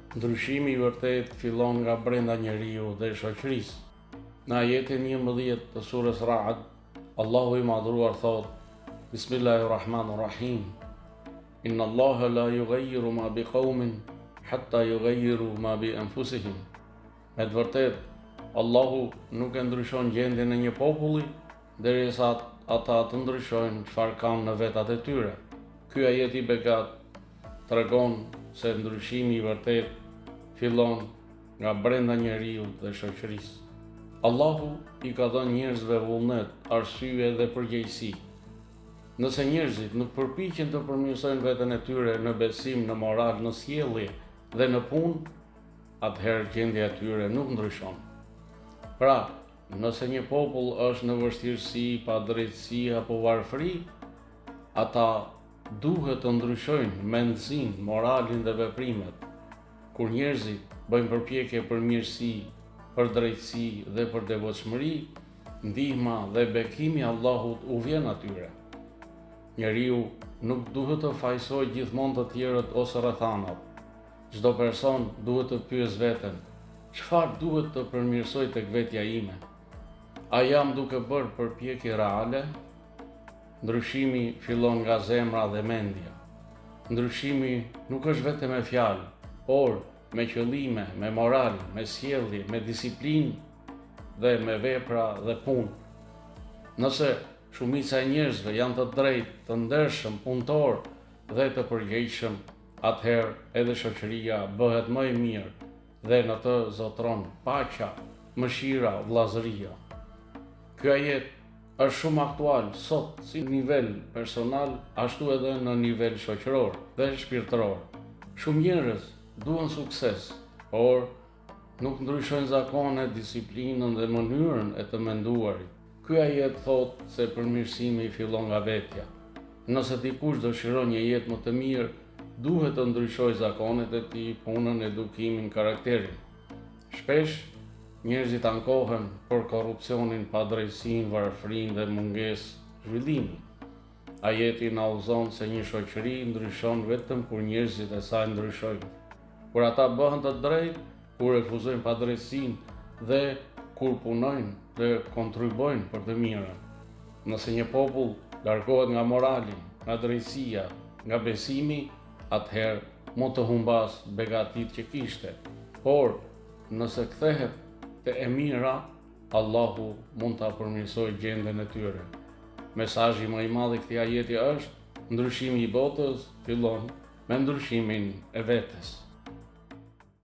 Ndryshimi I vërtet fillon nga brenda njeriu dhe shoqërisë. Në ajetin 11 të surës Ra'd, Allahu I madhruar thot: Bismillahirrahmanirrahim. Inna Allaha la yughayyiru ma biqaumin hatta yughayyiru ma bi anfusihim. Me të vërtet, Allahu nuk e ndryshon gjendjen e një populli derisa ata të ndryshojnë çfarë kanë në vetat e tyre. Ky ajet I begat tregon se ndryshimi I vërtet fillon nga brenda njeriu dhe shoqërisë. Allahu I ka dhënë njerëzve vullnet, arsye dhe përgjegjësi. Nëse njerëzit nuk përpiqen të përmirësojnë veten e tyre në besim, në moral, në sjellje dhe në punë, atëherë gjendja e tyre nuk ndryshon. Pra, nëse një popull është në vështirësi, pa drejtësi apo varfëri, ata duhet të ndryshojnë mendsinë, moralin dhe veprimet. Kur njerëzit bëjnë përpjekje për mirësi, për drejtësi dhe për devotshmëri, ndihma dhe bekimi I Allahut u vjen atyre. Njeriu nuk duhet të fajsojë gjithmonë të tjerët ose rrethanat. Çdo person duhet të pyesë veten: çfarë duhet të përmirësoj tek vetja ime? A jam duke bërë përpjekje reale? Ndryshimi fillon nga zemra dhe mendja. Ndryshimi nuk është vetëm me fjalë, por me qëllime, me moral, me sjellje, me disiplinë dhe me vepra dhe punë. Nëse shumica e njerëzve janë të drejtë, të ndershëm, punëtor dhe të përgjegjshëm, atëherë edhe shoqëria bëhet më e mirë dhe në të zotron paqja, mëshira, vllazëria. Ky ajet është shumë aktual sot si në nivel personal, ashtu edhe në nivel shoqëror dhe shpirtëror. Shumë njerëz duan sukses, por nuk ndryshojnë zakonet, disiplinën dhe mënyrën e të menduarit. Ky ajet thot se përmirësimi fillon nga vetja. Nëse dikush dëshiron një jetë më të mirë, duhet të ndryshojë zakonet e tij, punën, edukimin, karakterin. Shpesh njerëzit ankohen për korrupsionin, padrejtësinë, varfërinë dhe mungesë zhvillimi. Ajeti na udhëzon se një shoqëri ndryshon vetëm kur njerëzit e saj ndryshojnë. Kur ata bëhen të drejtë, kur refuzojnë padrejtësinë dhe kur punojnë dhe kontribuojnë për të mirën. Nëse një popull largohet nga morali, nga drejtësia, nga besimi, atëherë mund të humbas begatitë që kishte. Por nëse kthehet te e mira, Allahu mund ta përmirësojë gjendjen e tyre. Mesazhi më I madh I këtij ajeti është: ndryshimi I botës fillon me ndryshimin e vetes.